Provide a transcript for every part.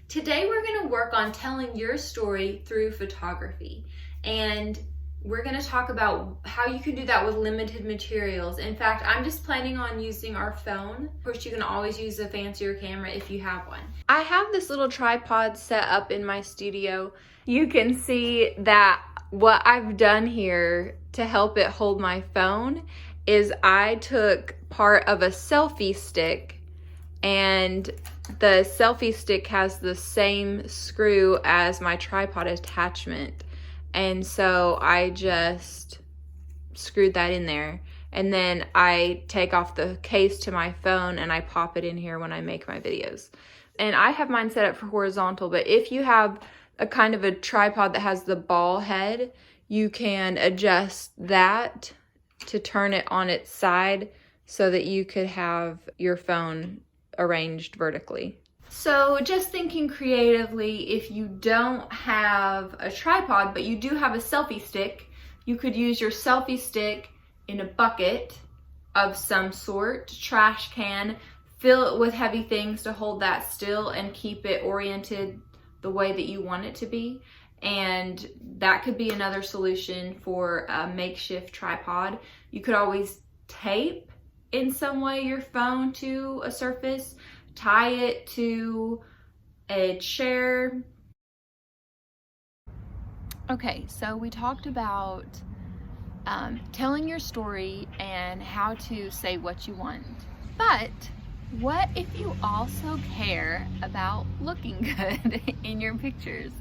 Today we're going to work on telling your story through photography, and we're going to talk about how you can do that with limited materials. In fact, I'm just planning on using our phone. Of course, you can always use a fancier camera if you have one. I have this little tripod set up in my studio. You can see that what I've done here to help it hold my phone is I took part of a selfie stick, and the selfie stick has the same screw as my tripod attachment. And so I just screwed that in there. And then I take off the case to my phone and I pop it in here when I make my videos. And I have mine set up for horizontal, but if you have a kind of a tripod that has the ball head, you can adjust that to turn it on its side so that you could have your phone arranged vertically. So just thinking creatively, if you don't have a tripod, but you do have a selfie stick, you could use your selfie stick in a bucket of some sort, trash can, fill it with heavy things to hold that still and keep it oriented the way that you want it to be. And that could be another solution for a makeshift tripod. You could always tape in some way your phone to a surface, tie it to a chair. Okay, so we talked about telling your story and how to say what you want. But what if you also care about looking good in your pictures?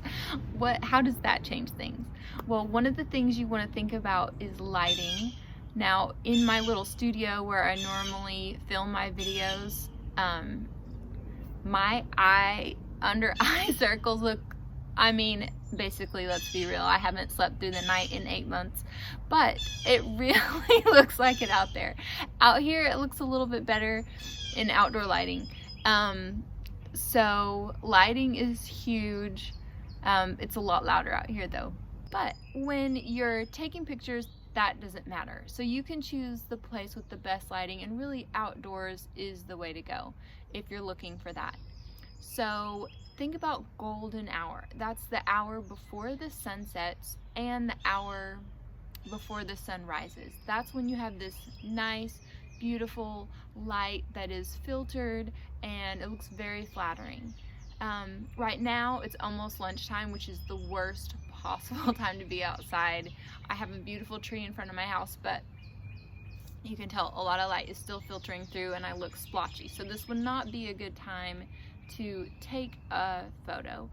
How does that change things? Well, one of the things you want to think about is lighting. Now, in my little studio where I normally film my videos, my under eye circles look, basically, let's be real, I haven't slept through the night in 8 months, but it really looks like it out there. Out here, it looks a little bit better in outdoor lighting. So lighting is huge. It's a lot louder out here though. But when you're taking pictures, that doesn't matter. So you can choose the place with the best lighting, and really outdoors is the way to go if you're looking for that. So think about golden hour. That's the hour before the sun sets and the hour before the sun rises. That's when you have this nice, beautiful light that is filtered and it looks very flattering. Right now it's almost lunchtime, which is the worst possible time to be outside. I have a beautiful tree in front of my house, but you can tell a lot of light is still filtering through and I look splotchy. So this would not be a good time to take a photo.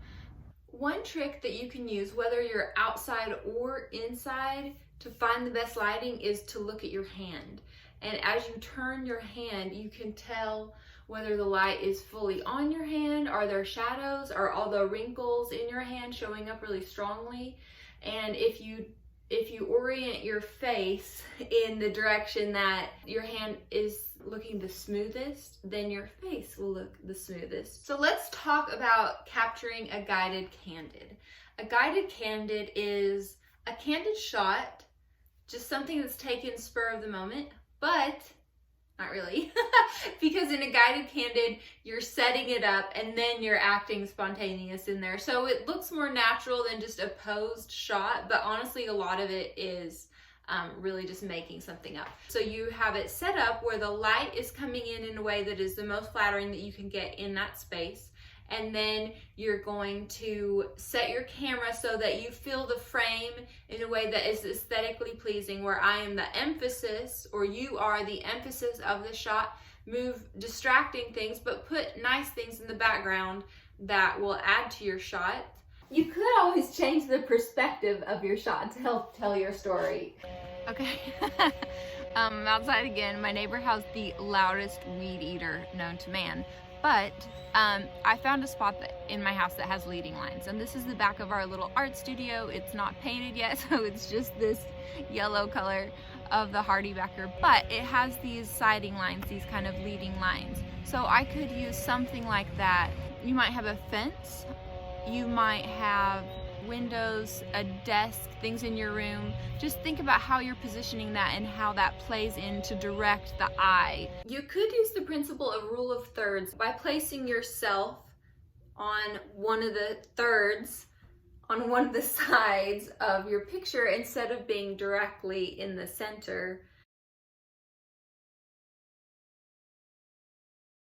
One trick that you can use, whether you're outside or inside, to find the best lighting is to look at your hand. And as you turn your hand, you can tell whether the light is fully on your hand, are there shadows, are all the wrinkles in your hand showing up really strongly. And if you orient your face in the direction that your hand is looking the smoothest, then your face will look the smoothest. So let's talk about capturing a guided candid. A guided candid is a candid shot, just something that's taken spur of the moment, but not really, because in a guided candid, you're setting it up and then you're acting spontaneous in there. So it looks more natural than just a posed shot, but honestly, a lot of it is really just making something up. So you have it set up where the light is coming in a way that is the most flattering that you can get in that space. And then you're going to set your camera so that you fill the frame in a way that is aesthetically pleasing, where I am the emphasis, or you are the emphasis of the shot. Move distracting things, but put nice things in the background that will add to your shot. You could always change the perspective of your shot to help tell your story. Okay, I'm outside again. My neighbor has the loudest weed eater known to man. But I found a spot in my house that has leading lines, and this is the back of our little art studio. It's not painted yet, so it's just this yellow color of the hardy backer, but it has these siding lines, these kind of leading lines. So I could use something like that. You might have a fence, you might have windows, a desk, things in your room. Just think about how you're positioning that and how that plays in to direct the eye. You could use the principle of rule of thirds by placing yourself on one of the thirds on one of the sides of your picture instead of being directly in the center.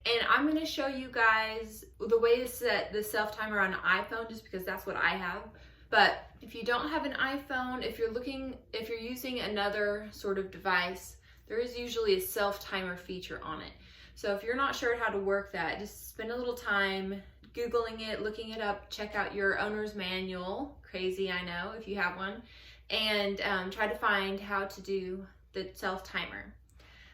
And I'm going to show you guys the way to set the self timer on an iPhone, just because that's what I have. But if you don't have an iPhone, if you're using another sort of device, there is usually a self timer feature on it. So if you're not sure how to work that, just spend a little time Googling it, looking it up, check out your owner's manual. Crazy, I know, if you have one. And try to find how to do the self timer.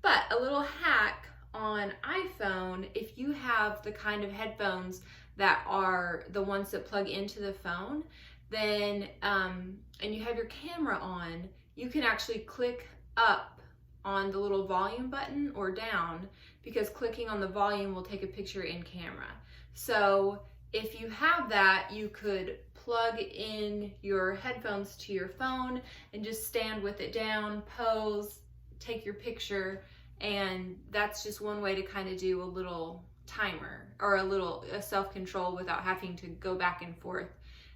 But a little hack on iPhone, if you have the kind of headphones that are the ones that plug into the phone, then and you have your camera on, you can actually click up on the little volume button or down, because clicking on the volume will take a picture in camera. So if you have that, you could plug in your headphones to your phone and just stand with it down, pose, take your picture, and that's just one way to kind of do a little timer or a self-control without having to go back and forth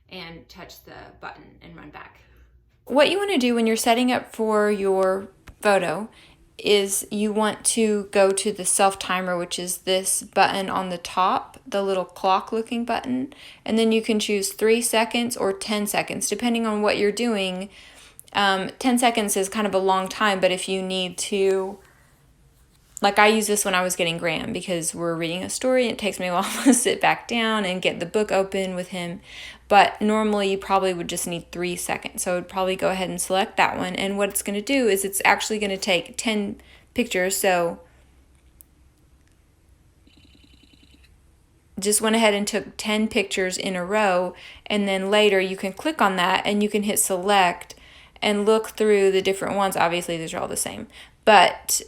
and touch the button and run back. What you want to do when you're setting up for your photo is you want to go to the self timer, which is this button on the top, the little clock looking button, and then you can choose 3 seconds or 10 seconds depending on what you're doing. 10 seconds is kind of a long time, but if you need to, like I use this when I was getting Graham, because we're reading a story and it takes me a while to sit back down and get the book open with him. But normally you probably would just need 3 seconds. So I would probably go ahead and select that one. And what it's going to do is it's actually going to take 10 pictures. So just went ahead and took 10 pictures in a row. And then later you can click on that and you can hit select and look through the different ones. Obviously, these are all the same. But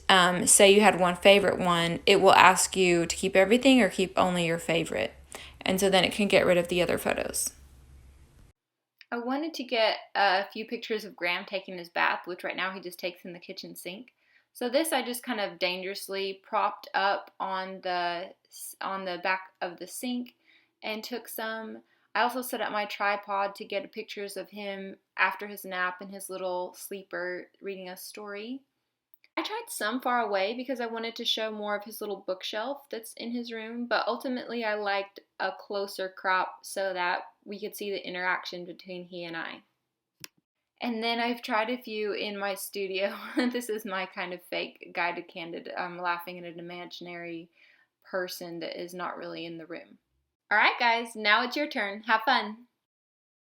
say you had one favorite one, it will ask you to keep everything or keep only your favorite. And so then it can get rid of the other photos. I wanted to get a few pictures of Graham taking his bath, which right now he just takes in the kitchen sink. So this I just kind of dangerously propped up on the back of the sink and took some. I also set up my tripod to get pictures of him after his nap and his little sleeper reading a story. I tried some far away because I wanted to show more of his little bookshelf that's in his room, but ultimately I liked a closer crop so that we could see the interaction between he and I. And then I've tried a few in my studio. This is my kind of fake guided candid. I'm laughing at an imaginary person that is not really in the room. All right, guys, now it's your turn. Have fun.